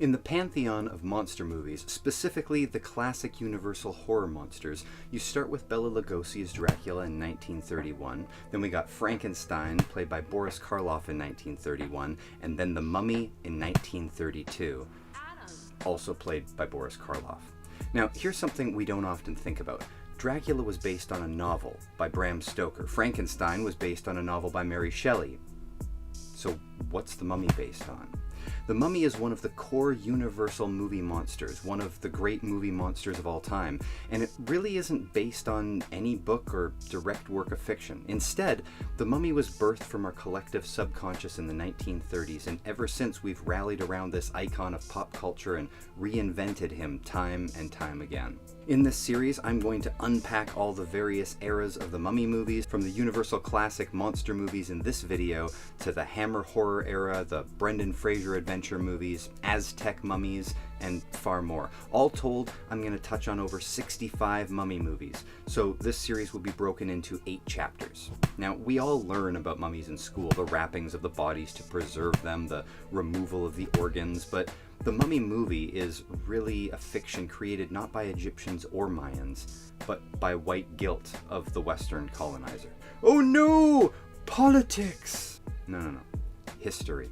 In the pantheon of monster movies, specifically the classic Universal horror monsters, you start with Bela Lugosi's Dracula in 1931, then we got Frankenstein, played by Boris Karloff in 1931, and then The Mummy in 1932, also played by Boris Karloff. Now, here's something we don't often think about. Dracula was based on a novel by Bram Stoker. Frankenstein was based on a novel by Mary Shelley. So what's The Mummy based on? The Mummy is one of the core Universal movie monsters, one of the great movie monsters of all time, and it really isn't based on any book or direct work of fiction. Instead, The Mummy was birthed from our collective subconscious in the 1930s, and ever since we've rallied around this icon of pop culture and reinvented him time and time again. In this series, I'm going to unpack all the various eras of the Mummy movies, from the Universal classic monster movies in this video, to the Hammer horror era, the Brendan Fraser adventure movies, Aztec mummies, and far more. All told, I'm going to touch on over 65 mummy movies, so this series will be broken into 8 chapters. Now, we all learn about mummies in school, the wrappings of the bodies to preserve them, the removal of the organs, but the Mummy movie is really a fiction created not by Egyptians or Mayans, but by white guilt of the Western colonizer. Oh no! Politics! No. History.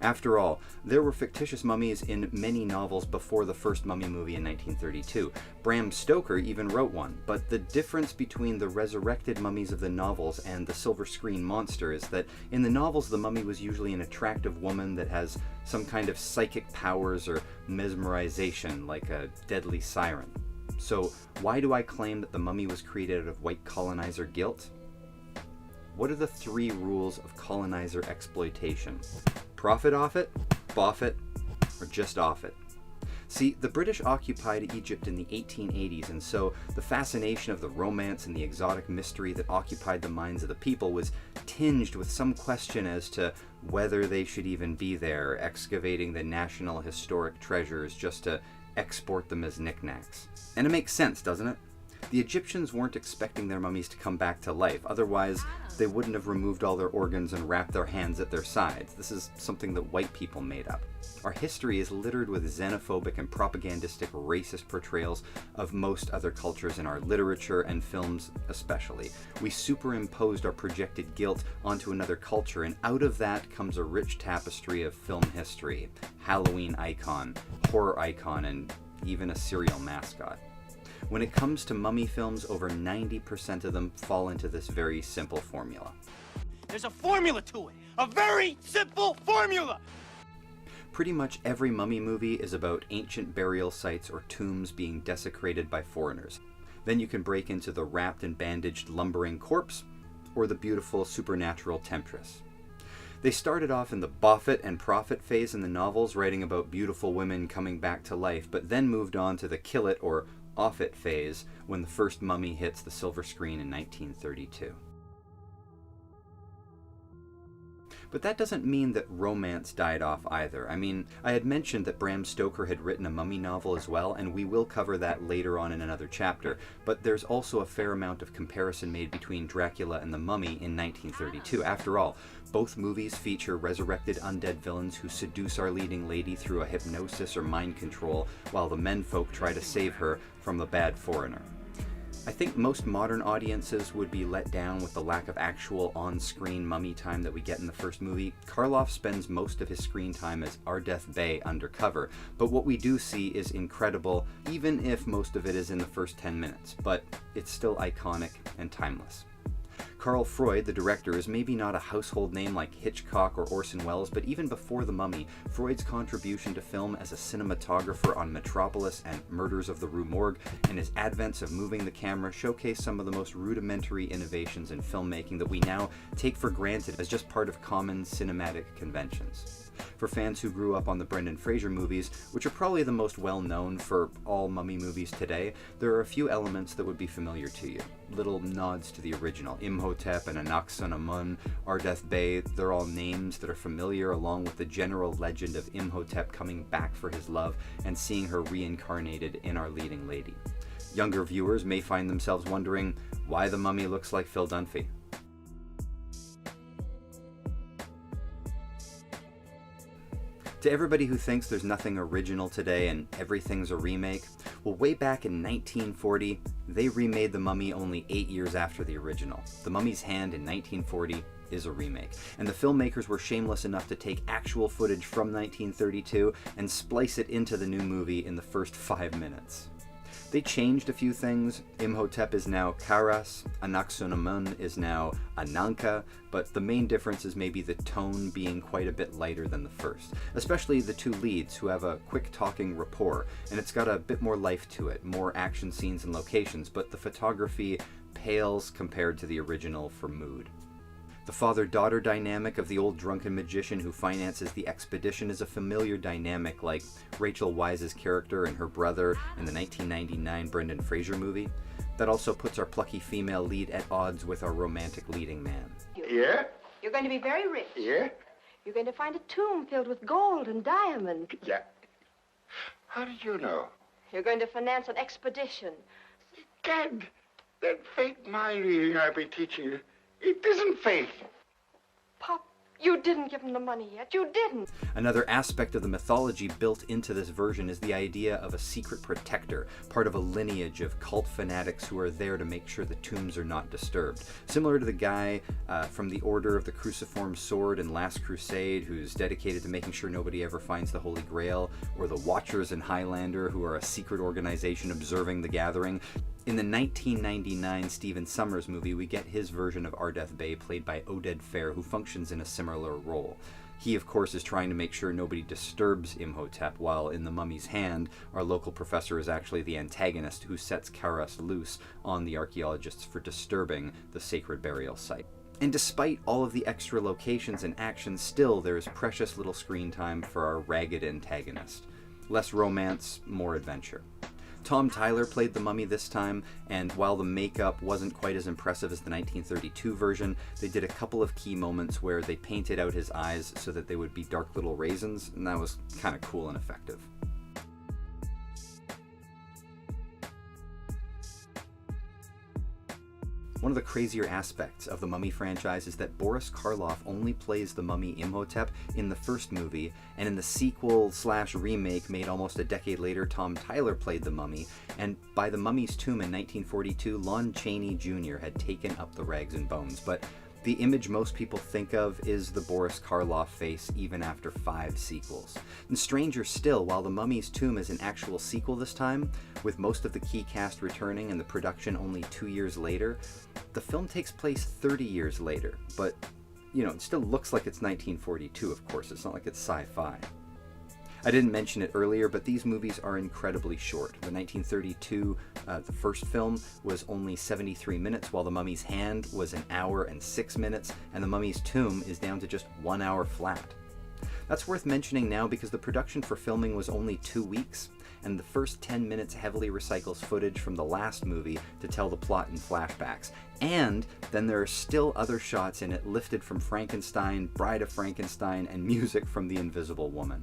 After all, there were fictitious mummies in many novels before the first Mummy movie in 1932. Bram Stoker even wrote one, but the difference between the resurrected mummies of the novels and the silver screen monster is that in the novels the mummy was usually an attractive woman that has some kind of psychic powers or mesmerization, like a deadly siren. So why do I claim that the mummy was created out of white colonizer guilt? What are the 3 rules of colonizer exploitation? Profit off it, boff it, or just off it? See, the British occupied Egypt in the 1880s, and so the fascination of the romance and the exotic mystery that occupied the minds of the people was tinged with some question as to whether they should even be there, excavating the national historic treasures just to export them as knickknacks. And it makes sense, doesn't it? The Egyptians weren't expecting their mummies to come back to life, otherwise they wouldn't have removed all their organs and wrapped their hands at their sides. This is something that white people made up. Our history is littered with xenophobic and propagandistic racist portrayals of most other cultures in our literature and films especially. We superimposed our projected guilt onto another culture, and out of that comes a rich tapestry of film history, Halloween icon, horror icon, and even a cereal mascot. When it comes to mummy films, over 90% of them fall into this very simple formula. There's a formula to it! A very simple formula! Pretty much every mummy movie is about ancient burial sites or tombs being desecrated by foreigners. Then you can break into the wrapped and bandaged lumbering corpse, or the beautiful supernatural temptress. They started off in the boff-it and profit phase in the novels, writing about beautiful women coming back to life, but then moved on to the kill-it or off-it phase when the first Mummy hits the silver screen in 1932. But that doesn't mean that romance died off either. I mean, I had mentioned that Bram Stoker had written a mummy novel as well, and we will cover that later on in another chapter, but there's also a fair amount of comparison made between Dracula and the Mummy in 1932. After all, both movies feature resurrected undead villains who seduce our leading lady through a hypnosis or mind control, while the menfolk try to save her from the bad foreigner. I think most modern audiences would be let down with the lack of actual on-screen mummy time that we get in the first movie. Karloff spends most of his screen time as Ardeth Bey undercover, but what we do see is incredible, even if most of it is in the first 10 minutes, but it's still iconic and timeless. Karl Freud, the director, is maybe not a household name like Hitchcock or Orson Welles, but even before The Mummy, Freud's contribution to film as a cinematographer on Metropolis and Murders of the Rue Morgue and his advents of moving the camera showcase some of the most rudimentary innovations in filmmaking that we now take for granted as just part of common cinematic conventions. For fans who grew up on the Brendan Fraser movies, which are probably the most well-known for all Mummy movies today, there are a few elements that would be familiar to you. Little nods to the original. Imhotep and Anaxunamun, Ardeth Bey, they're all names that are familiar, along with the general legend of Imhotep coming back for his love and seeing her reincarnated in our leading lady. Younger viewers may find themselves wondering why the Mummy looks like Phil Dunphy. To everybody who thinks there's nothing original today and everything's a remake, well, way back in 1940, they remade The Mummy only 8 years after the original. The Mummy's Hand in 1940 is a remake, and the filmmakers were shameless enough to take actual footage from 1932 and splice it into the new movie in the first 5 minutes. They changed a few things. Imhotep is now Karas, Anaxunamun is now Ananka, but the main difference is maybe the tone being quite a bit lighter than the first, especially the two leads who have a quick talking rapport, and it's got a bit more life to it, more action scenes and locations, but the photography pales compared to the original for mood. The father-daughter dynamic of the old drunken magician who finances the expedition is a familiar dynamic like Rachel Weisz's character and her brother in the 1999 Brendan Fraser movie. That also puts our plucky female lead at odds with our romantic leading man. Yeah? You're going to be very rich. Yeah? You're going to find a tomb filled with gold and diamonds. Yeah. How did you know? You're going to finance an expedition. Gad, that fake mind reading I've been teaching you, it isn't fake. Pop, you didn't give him the money yet. You didn't. Another aspect of the mythology built into this version is the idea of a secret protector, part of a lineage of cult fanatics who are there to make sure the tombs are not disturbed. Similar to the guy from the Order of the Cruciform Sword in Last Crusade, who's dedicated to making sure nobody ever finds the Holy Grail, or the Watchers in Highlander, who are a secret organization observing the gathering. In the 1999 Stephen Sommers movie, we get his version of Ardeth Bay, played by Oded Fehr, who functions in a similar role. He, of course, is trying to make sure nobody disturbs Imhotep, while in The Mummy's Hand, our local professor is actually the antagonist who sets Karas loose on the archaeologists for disturbing the sacred burial site. And despite all of the extra locations and action, still there is precious little screen time for our ragged antagonist. Less romance, more adventure. Tom Tyler played the Mummy this time, and while the makeup wasn't quite as impressive as the 1932 version, they did a couple of key moments where they painted out his eyes so that they would be dark little raisins, and that was kind of cool and effective. One of the crazier aspects of the Mummy franchise is that Boris Karloff only plays the Mummy Imhotep in the first movie, and in the sequel/remake made almost a decade later, Tom Tyler played the Mummy, and by the Mummy's tomb in 1942, Lon Chaney Jr. had taken up the rags and bones, but the image most people think of is the Boris Karloff face even after 5 sequels. And stranger still, while The Mummy's Tomb is an actual sequel this time, with most of the key cast returning and the production only 2 years later, the film takes place 30 years later, but, you know, it still looks like it's 1942, of course. It's not like it's sci-fi. I didn't mention it earlier, but these movies are incredibly short. The 1932, the first film, was only 73 minutes, while The Mummy's Hand was 1 hour and 6 minutes, and The Mummy's Tomb is down to just 1 hour flat. That's worth mentioning now because the production for filming was only 2 weeks, and the first 10 minutes heavily recycles footage from the last movie to tell the plot in flashbacks. And then there are still other shots in it lifted from Frankenstein, Bride of Frankenstein, and music from The Invisible Woman.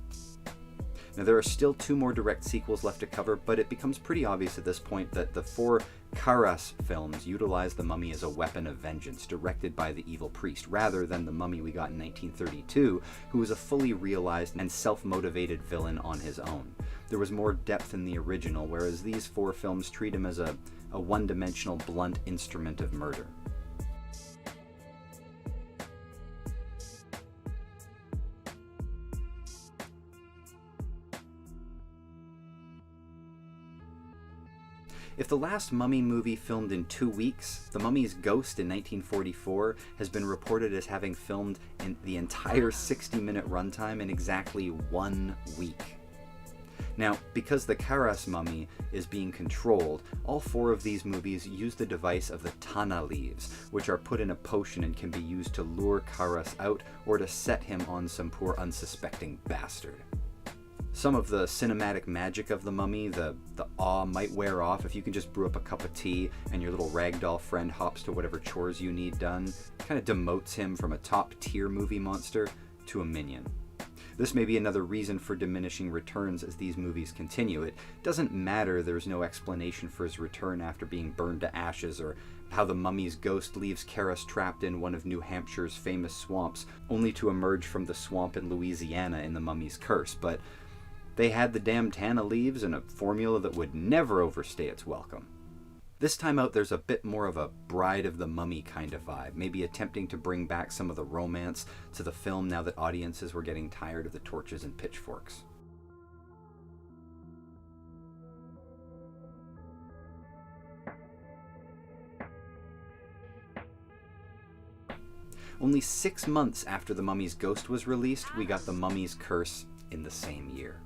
Now, there are still 2 more direct sequels left to cover, but it becomes pretty obvious at this point that the 4 Karas films utilize the mummy as a weapon of vengeance, directed by the evil priest, rather than the mummy we got in 1932, who was a fully realized and self-motivated villain on his own. There was more depth in the original, whereas these 4 films treat him as a one-dimensional, blunt instrument of murder. If the last Mummy movie filmed in 2 weeks, The Mummy's Ghost in 1944 has been reported as having filmed in the entire 60-minute runtime in exactly 1 week. Now, because the Karas mummy is being controlled, all 4 of these movies use the device of the Tana leaves, which are put in a potion and can be used to lure Karas out or to set him on some poor unsuspecting bastard. Some of the cinematic magic of the mummy, the awe, might wear off if you can just brew up a cup of tea and your little ragdoll friend hops to whatever chores you need done. It kind of demotes him from a top-tier movie monster to a minion. This may be another reason for diminishing returns as these movies continue. It doesn't matter there's no explanation for his return after being burned to ashes or how the mummy's ghost leaves Karras trapped in one of New Hampshire's famous swamps, only to emerge from the swamp in Louisiana in the mummy's curse. But they had the damn Tana leaves and a formula that would never overstay its welcome. This time out, there's a bit more of a Bride of the Mummy kind of vibe, maybe attempting to bring back some of the romance to the film now that audiences were getting tired of the torches and pitchforks. Only 6 months after The Mummy's Ghost was released, we got The Mummy's Curse in the same year.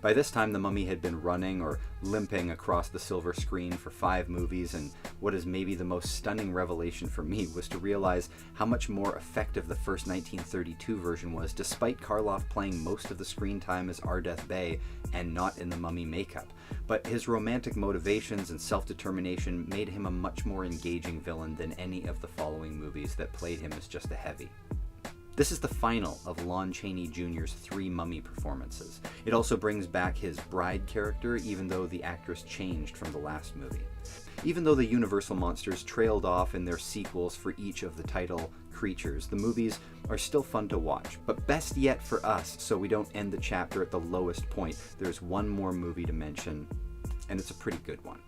By this time, The Mummy had been running or limping across the silver screen for 5 movies, and what is maybe the most stunning revelation for me was to realize how much more effective the first 1932 version was, despite Karloff playing most of the screen time as Ardeth Bey and not in the Mummy makeup. But his romantic motivations and self-determination made him a much more engaging villain than any of the following movies that played him as just a heavy. This is the final of Lon Chaney Jr.'s 3 Mummy performances. It also brings back his bride character, even though the actress changed from the last movie. Even though the Universal monsters trailed off in their sequels for each of the title creatures, the movies are still fun to watch. But best yet for us, so we don't end the chapter at the lowest point, there's one more movie to mention, and it's a pretty good one.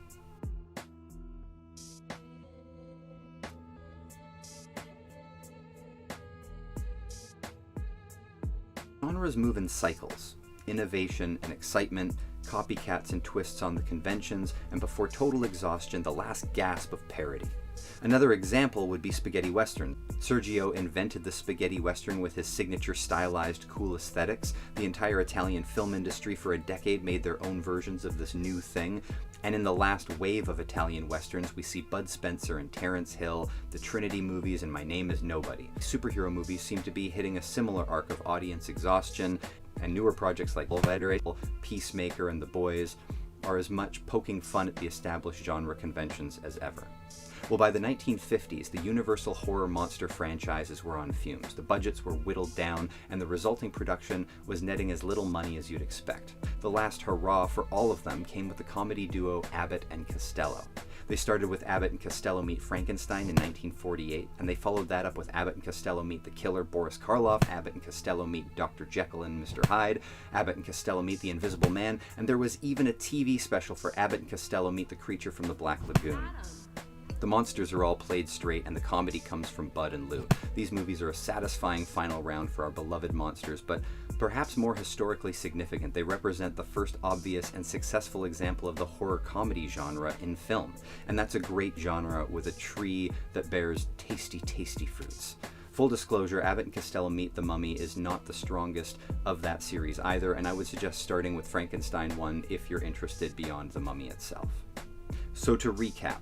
Genres move in cycles. Innovation and excitement, copycats and twists on the conventions, and before total exhaustion, the last gasp of parody. Another example would be spaghetti western. Sergio invented the spaghetti western with his signature stylized, cool aesthetics. The entire Italian film industry for a decade made their own versions of this new thing. And in the last wave of Italian westerns, we see Bud Spencer and Terence Hill, the Trinity movies, and My Name is Nobody. Superhero movies seem to be hitting a similar arc of audience exhaustion, and newer projects like Peacemaker and The Boys are as much poking fun at the established genre conventions as ever. Well, by the 1950s, the Universal horror monster franchises were on fumes. The budgets were whittled down, and the resulting production was netting as little money as you'd expect. The last hurrah for all of them came with the comedy duo Abbott and Costello. They started with Abbott and Costello Meet Frankenstein in 1948, and they followed that up with Abbott and Costello Meet the Killer Boris Karloff, Abbott and Costello Meet Dr. Jekyll and Mr. Hyde, Abbott and Costello Meet the Invisible Man, and there was even a TV special for Abbott and Costello Meet the Creature from the Black Lagoon. The monsters are all played straight, and the comedy comes from Bud and Lou. These movies are a satisfying final round for our beloved monsters, but perhaps more historically significant, they represent the first obvious and successful example of the horror comedy genre in film. And that's a great genre with a tree that bears tasty, tasty fruits. Full disclosure, Abbott and Costello Meet the Mummy is not the strongest of that series either, and I would suggest starting with Frankenstein 1 if you're interested beyond the mummy itself. So to recap,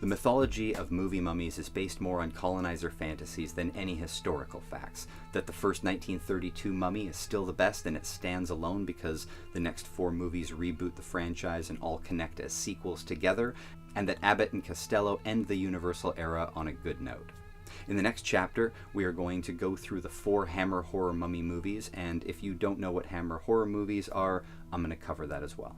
the mythology of movie mummies is based more on colonizer fantasies than any historical facts. That the first 1932 Mummy is still the best and it stands alone because the next 4 movies reboot the franchise and all connect as sequels together, and that Abbott and Costello end the Universal era on a good note. In the next chapter, we are going to go through the 4 Hammer horror mummy movies, and if you don't know what Hammer horror movies are, I'm going to cover that as well.